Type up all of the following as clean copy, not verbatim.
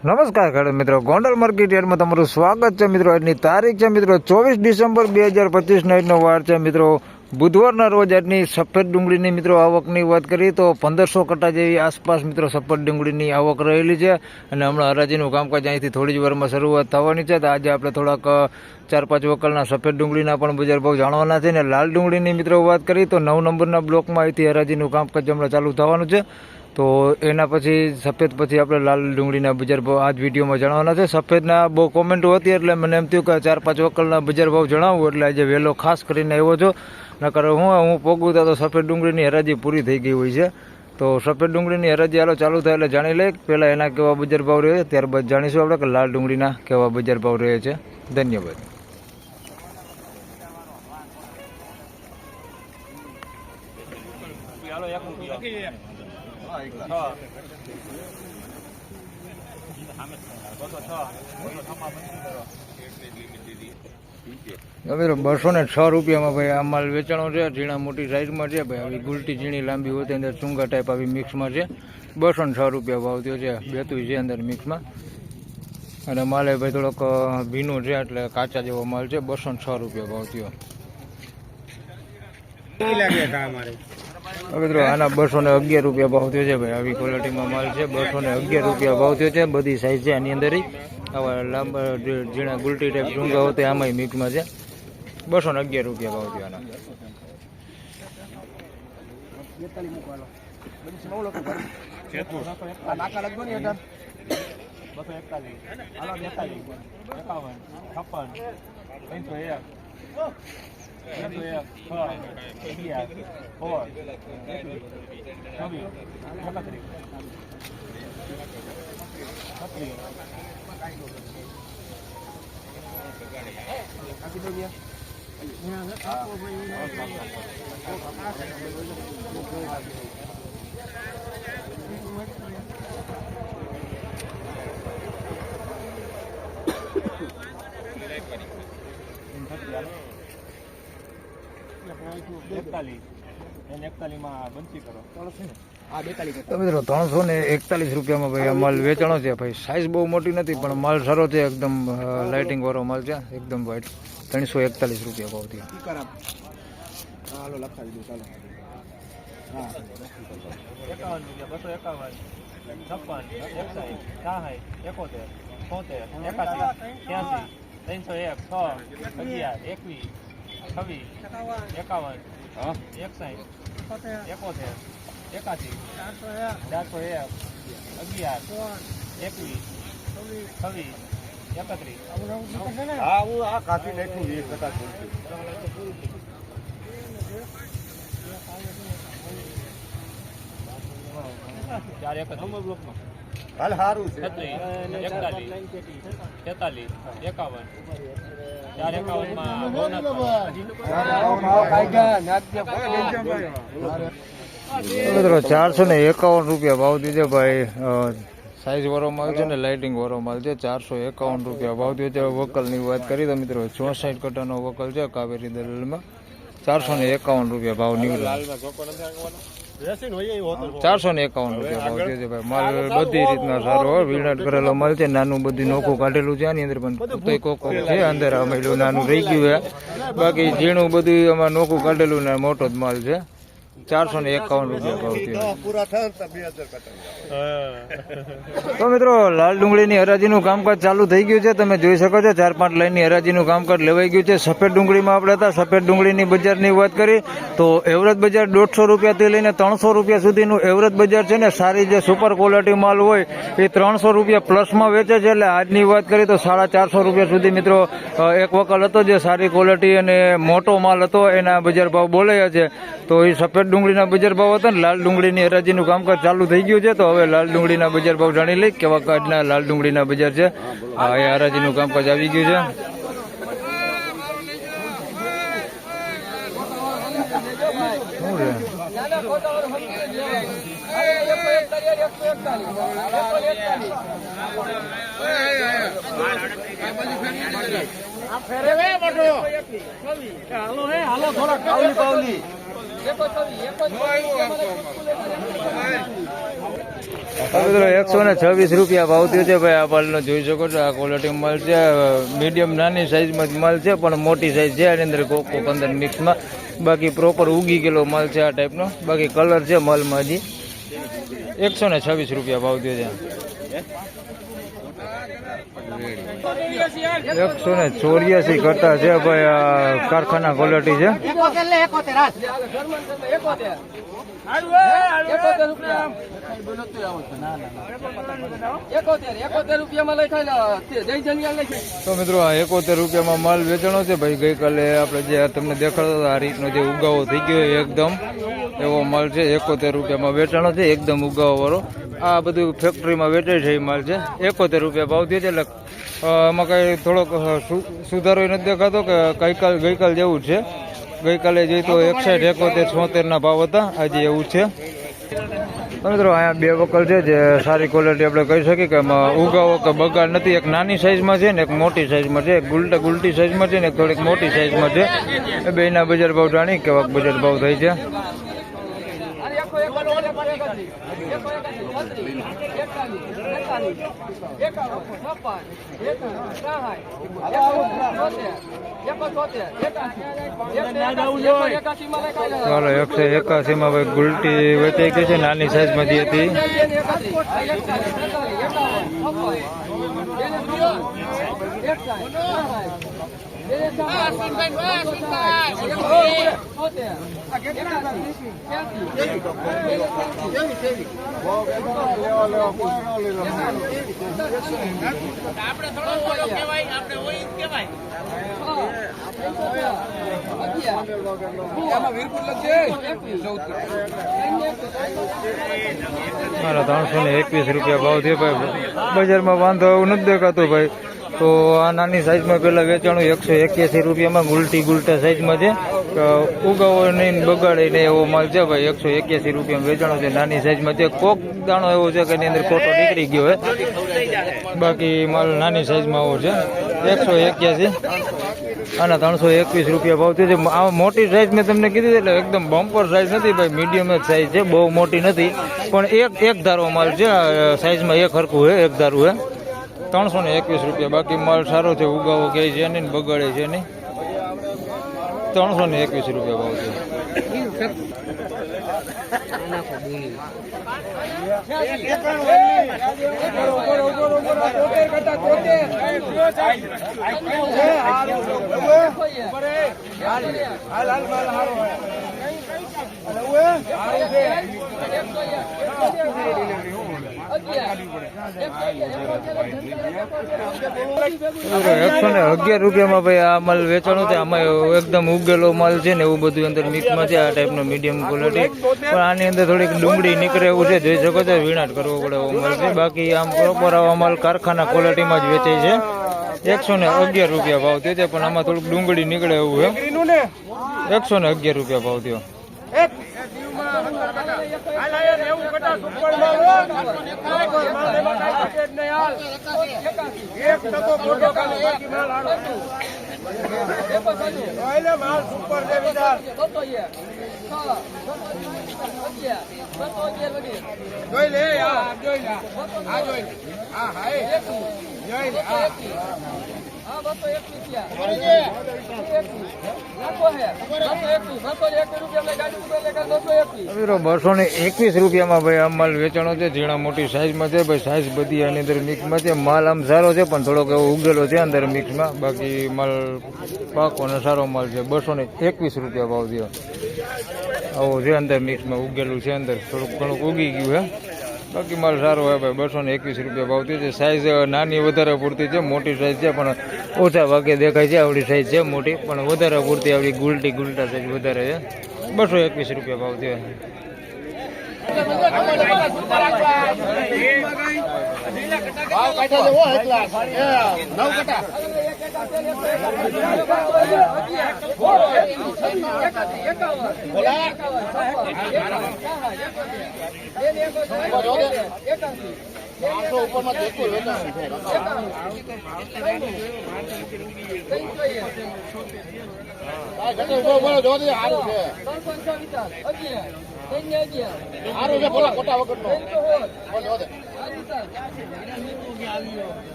નમસ્કાર ખેડૂત મિત્રો, ગોંડલ માર્કેટ યાર્ડમાં તમારું સ્વાગત છે મિત્રો. આજની તારીખ છે મિત્રો 24 ડિસેમ્બર 2025 નાઇટનો વાર છે મિત્રો, બુધવારના રોજ. આજની સફેદ ડુંગળીની મિત્રો આવકની વાત કરીએ તો 1500 કટ્ટા જેવી આસપાસ મિત્રો સફેદ ડુંગળીની આવક રહેલી છે. અને હમણાં હરાજીનું કામકાજ અહીંથી થોડી જ વારમાં શરૂઆત થવાની છે. તો આજે આપણે થોડાક 4-5 વકલના સફેદ ડુંગળીના પણ બજાર ભાવ જાણવાના છે. અને લાલ ડુંગળીની મિત્રો વાત કરીએ તો 9 નંબરના બ્લોકમાં અહીંથી હરાજીનું કામકાજ હમણાં ચાલુ થવાનું છે. તો એના પછી સફેદ પછી આપણે લાલ ડુંગળીના બજાર ભાવ આ જ વિડીયોમાં જણાવવાના છે. સફેદના બહુ કોમેન્ટો હતી એટલે મને એમ થયું કે 4-5 વકલના બજાર ભાવ જણાવું, એટલે આજે વહેલો ખાસ કરીને આવ્યો છો. નકર હું પોગું તો સફેદ ડુંગળીની હરાજી પૂરી થઈ ગઈ હોય છે. તો સફેદ ડુંગળીની હરાજી હાલો ચાલુ થાય એટલે જાણી લઈએ પહેલાં એના કેવા બજાર ભાવ રહે છે, ત્યારબાદ જાણીશું આપણે કે લાલ ડુંગળીના કેવા બજાર ભાવ રહે છે. ધન્યવાદ. મિત્રો 206 રૂપિયામાં ભાઈ આ માલ વેચાણો છે. ઝીણા મોટી સાઈઝમાં છે ભાઈ, આવી ગુલટી ઝીણી લાંબી હોતી અંદર ચુંગા ટાઈપ આવી મિક્સમાં છે. 206 રૂપિયા ભાવ થયો છે. બેતું છે અંદર મિક્સમાં. અને માલે ભાઈ થોડોક ભીનો છે એટલે કાચા જેવો માલ છે. 206 રૂપિયા ભાવ થયો. મિત્રો આના 211 રૂપિયા ભાવ થયો છે ભાઈ. આવી ક્વોલિટીમાં માલ છે. 211 રૂપિયા ભાવ થયો છે. બધી સાઈઝ છે આની અંદર. આવા લાંબા ઝીણા ગુલટી ટાઈપ ચૂંગા હોતે આમાંય મિક્સમાં છે. 211 રૂપિયા ભાવ થયો આના. તો મિત્રો 341 રૂપિયામાં ભાઈ આ માલ વેચાણો છે ભાઈ. સાઈઝ બહુ મોટી નથી પણ માલ સારો છે, એકદમ લાઇટિંગ વાળો માલ છે, એકદમ વ્હાઈટ. 341 રૂપિયા ભાવ થયો. મિત્રો 451 રૂપિયા ભાવ દીધો ભાઈ. સાઈઝ વાળો માલ છે ને લાઇટિંગ વાળો માલ છે. 451 રૂપિયા ભાવ દીધો છે. વકલની વાત કરી તો મિત્રો 64 કટ્ટાનો વકલ છે કાવેરી દલાલમાં. 451 રૂપિયા ભાવ નીકળ્યો. 451 રૂપિયા ભાવ થયો છે ભાઈ. માલ બધી રીતના સારો હોય, વીણાટ કરેલો માલ છે. નાનું બધું નોખું કાઢેલું છે આની અંદર, પણ તોય કોક છે અંદર આમેલું નાનું રહી ગયું છે. બાકી ઝીણું બધું આમાં નોખું કાઢેલું ને મોટો જ માલ છે. 451 રૂપિયા ભાવ થયો. તો મિત્રો લાલ ડુંગળીની હરાજીનું કામકાજ ચાલુ થઈ ગયું છે. તમે જોઈ શકો છો 4-5 લાઈનની હરાજીનું કામકાજ લેવાઈ ગયું છે. સફેદ ડુંગળીમાં આપણે હતા. સફેદ ડુંગળીની બજારની વાત કરી તો એવરેજ બજાર 150 રૂપિયાથી લઈને 300 રૂપિયા સુધીનું એવરેજ બજાર છે ને. સારી જે સુપર ક્વોલિટી માલ હોય એ 300 રૂપિયા પ્લસમાં વેચે છે. એટલે આજની વાત કરીએ તો 450 રૂપિયા સુધી મિત્રો એક વકલ હતો જે સારી ક્વોલિટી અને મોટો માલ હતો, એના બજાર ભાવ બોલાયા છે. તો એ સફેદ ડુંગળીના બજાર ભાવ હતા ને લાલ ડુંગળીની હરાજીનું કામકાજ ચાલુ થઈ ગયું છે. તો હવે લાલ ડુંગળીના બજાર ભાવ જાણી લઈ કેવા કાજના લાલ ડુંગળીના બજાર છે. આ હરાજીનું કામકાજ આવી ગયું છે. હાલો થોડા કાવલી પાવલી મિત્રો 126 રૂપિયા ભાવ થયો છે ભાઈ. આ માલનો જોઈ શકો છો, આ ક્વોલિટી માલ છે. મીડિયમ નાની સાઈઝમાં જ માલ છે, પણ મોટી સાઈઝ છે એની અંદર કોક અંદર મિક્સમાં. બાકી પ્રોપર ઉગી ગયેલો માલ છે આ ટાઈપનો. બાકી કલર છે માલમાં હજી. 126 રૂપિયા ભાવ થયો છે. 184 કરતા છે ભાઈ. આ કારખાના ક્વોલિટી છે. તો મિત્રો આ 71 રૂપિયામાં માલ વેચાણો છે ભાઈ. ગઈકાલે આપણે જે તમને દેખાડતો આ રીતનો જે ઉગાવો થઈ ગયો એકદમ એવો માલ છે. 71 રૂપિયામાં વેચાણો છે, એકદમ ઉગાવો વાળો. આ બધું ફેક્ટરીમાં વેચાય છે એ માલ છે. 71 રૂપિયા ભાવ થયો છે. એટલે આમાં કઈ થોડોક સુધારો નથી દેખાતો કે ગઈકાલ જેવું છે. ગઈકાલે જઈ તો 61, 71, 76 ના ભાવ હતા. આજે એવું છે. મિત્રો અહીંયા બે વકલ છે જે સારી ક્વોલિટી આપણે કહી શકીએ કે એમાં ઉગાવો કે બગાડ નથી. એક નાની સાઈઝમાં છે ને એક મોટી સાઈઝમાં છે. એક ગુલટી સાઈઝમાં છે ને એક થોડીક મોટી સાઈઝમાં છે. એ બેના બજાર ભાવ જાણી કેવાક બજાર ભાવ થાય છે. ચાલો 181 માં ભાઈ ગુલટી વેચાઈ ગઈ છે. નાની સાઈઝમાં જે હતી. મારા 321 રૂપિયા ભાવ થયો ભાઈ. બજારમાં વાંધો એવું નથી દેખાતો ભાઈ. તો આ નાની સાઈઝમાં પેલા વેચાણું 181 રૂપિયામાં ગુલટા સાઈઝમાં છે. ઉગાવો નહીં બગાડે નહીં એવો માલ છે ભાઈ. 181 રૂપિયામાં વેચાણો છે. નાની સાઈઝમાં છે. કોક દાણો એવો છે કે એની અંદર ખોટો નીકળી ગયો હોય. બાકી માલ નાની સાઈઝમાં આવો છે. 181. આના 321 રૂપિયા ભાવ થયો છે. આ મોટી સાઈઝ મેં તમને કીધી એટલે એકદમ બમ્પર સાઈઝ નથી ભાઈ. મીડિયમ જ સાઈઝ છે, બહુ મોટી નથી. પણ એક ધારો માલ છે. સાઈઝમાં એક હરખું છે, એક ધારું છે. 321 રૂપિયા. બાકી માલ સારો છે. ઉગાવો કે છે નહીં, બગાડે છે નહીં. 321 રૂપિયા ભાવ છે. ₹111 ભાઈ આ માલ વેચાણો છે. આમાં એકદમ ઉગેલો માલ છે ને એવું બધું અંદર મિક્સમાં છે. આ ટાઈપનો મીડિયમ ક્વોલિટી. પણ આની અંદર થોડીક ડુંગળી નીકળે એવું છે. જોઈ શકો છો, વીણાટ કરવો પડે એવો માલ છે. બાકી આમ પ્રોપર આવા માલ કારખાના ક્વોલિટીમાં જ વેચાય છે. 111 રૂપિયા ભાવ થયો છે. પણ આમાં થોડુંક ડુંગળી નીકળે એવું છે. 111 રૂપિયા ભાવ થયો. ₹221 ભાઈ આ માલ વેચાણો છે. ઝીણા મોટી સાઈઝમાં છે ભાઈ. સાઈઝ બધી આની અંદર મિક્સમાં છે. માલ આમ સારો છે પણ થોડોક એવો ઉગેલો છે અંદર મિક્સમાં. બાકી માલ પાકો અને સારો માલ છે. ₹221 ભાવ થયો. આવો છે અંદર મિક્સમાં ઉગેલું છે. અંદર થોડુંક ઘણું ઉગી ગયું છે. બાકી માલ સારો હોય ભાઈ. ₹221 ભાવ થયો છે. સાઈઝ નાની વધારે પૂરતી છે. મોટી સાઈઝ છે પણ ઓછા ભાગે દેખાય છે. આવડી સાઈઝ છે મોટી, પણ વધારે પૂરતી આવડી ગુલટા સાઈઝ વધારે છે. ₹221 ભાવ થયો. તો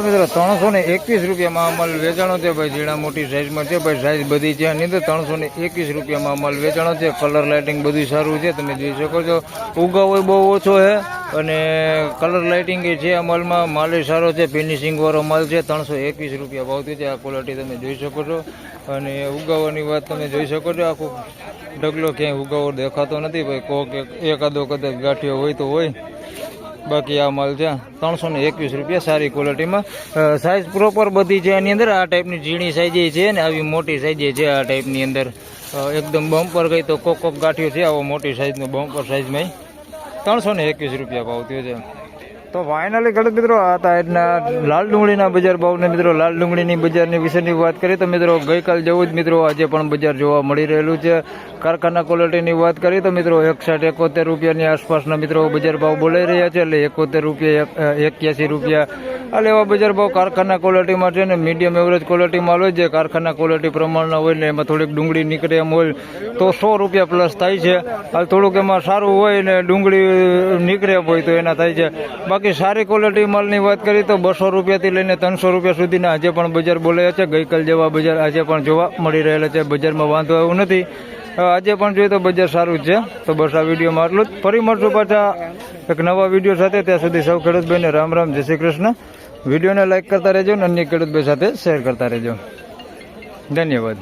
મિત્રો 321 રૂપિયામાં અમલ વેચાણો છે ભાઈ. ઝીણા મોટી સાઈઝમાં છે ભાઈ. સાઈઝ બધી છે આની અંદર. 321 રૂપિયામાં અમલ વેચાણો છે. કલર લાઇટિંગ બધું સારું છે, તમે જોઈ શકો છો. ઉગાવો બહુ ઓછો છે અને કલર લાઇટિંગ એ છે અમલમાં. માલ સારો છે, ફિનિશિંગ વાળો માલ છે. 321 રૂપિયા ભાવ છે. આ ક્વોલિટી તમે જોઈ શકો છો. અને ઉગાવાની વાત તમે જોઈ શકો છો. આખું ઢગલો ક્યાંય ઉગાવો દેખાતો નથી ભાઈ. કોક એકાદો કદાચ ગાંઠિયો હોય તો હોય, બાકી આ માલ છે 321 રૂપિયા સારી ક્વોલિટીમાં. સાઇઝ પ્રોપર બધી છે એની અંદર. આ ટાઈપની ઝીણી સાઈઝ છે ને આવી મોટી સાઈઝ છે આ ટાઈપની અંદર. એકદમ બમ્પર ગઈ તો કોક ગાંઠિયો છે આવો મોટી સાઈઝનો બમ્પર સાઈઝમાં 321 રૂપિયા ભાવ થયો છે. તો ફાઇનલી ખેડૂત મિત્રો આ હતા આજના લાલ ડુંગળીના બજાર ભાવને મિત્રો. લાલ ડુંગળીની બજારની વિશેની વાત કરીએ તો મિત્રો ગઈકાલ જેવું જ મિત્રો આજે પણ બજાર જોવા મળી રહેલું છે. કારખાના ક્વોલિટીની વાત કરીએ તો મિત્રો 61-71 રૂપિયાની આસપાસના મિત્રો બજાર ભાવ બોલાઈ રહ્યા છે. એટલે 71 રૂપિયા 81 રૂપિયા હાલ એવા બજાર ભાવ કારખાના ક્વોલિટીમાં છે ને. મીડિયમ એવરેજ ક્વોલિટી માલ હોય છે, કારખાના ક્વોલિટી પ્રમાણના હોય ને એમાં થોડીક ડુંગળી નીકળે એમ હોય તો 100 રૂપિયા પ્લસ થાય છે. હાલ થોડુંક એમાં સારું હોય ને ડુંગળી નીકળે હોય તો એના થાય છે. બાકી સારી ક્વોલિટી માલની વાત કરીએ તો 200 રૂપિયાથી લઈને 300 રૂપિયા સુધીના આજે પણ બજાર બોલાયા છે. ગઈકાલ જેવા બજાર આજે પણ જોવા મળી રહેલા છે. બજારમાં વાંધો એવું નથી. આજે પણ જોઈએ તો બજાર સારું જ છે. તો બસ આ વિડીયોમાં આટલું જ. ફરી મળશું પાછા એક નવા વિડીયો સાથે. ત્યાં સુધી સૌ ખેડૂતભાઈને રામ રામ, જય શ્રી કૃષ્ણ. વિડીયોને લાઇક કરતા રહેજો અને અન્ય ખેડૂતભાઈ સાથે શેર કરતા રહેજો. ધન્યવાદ.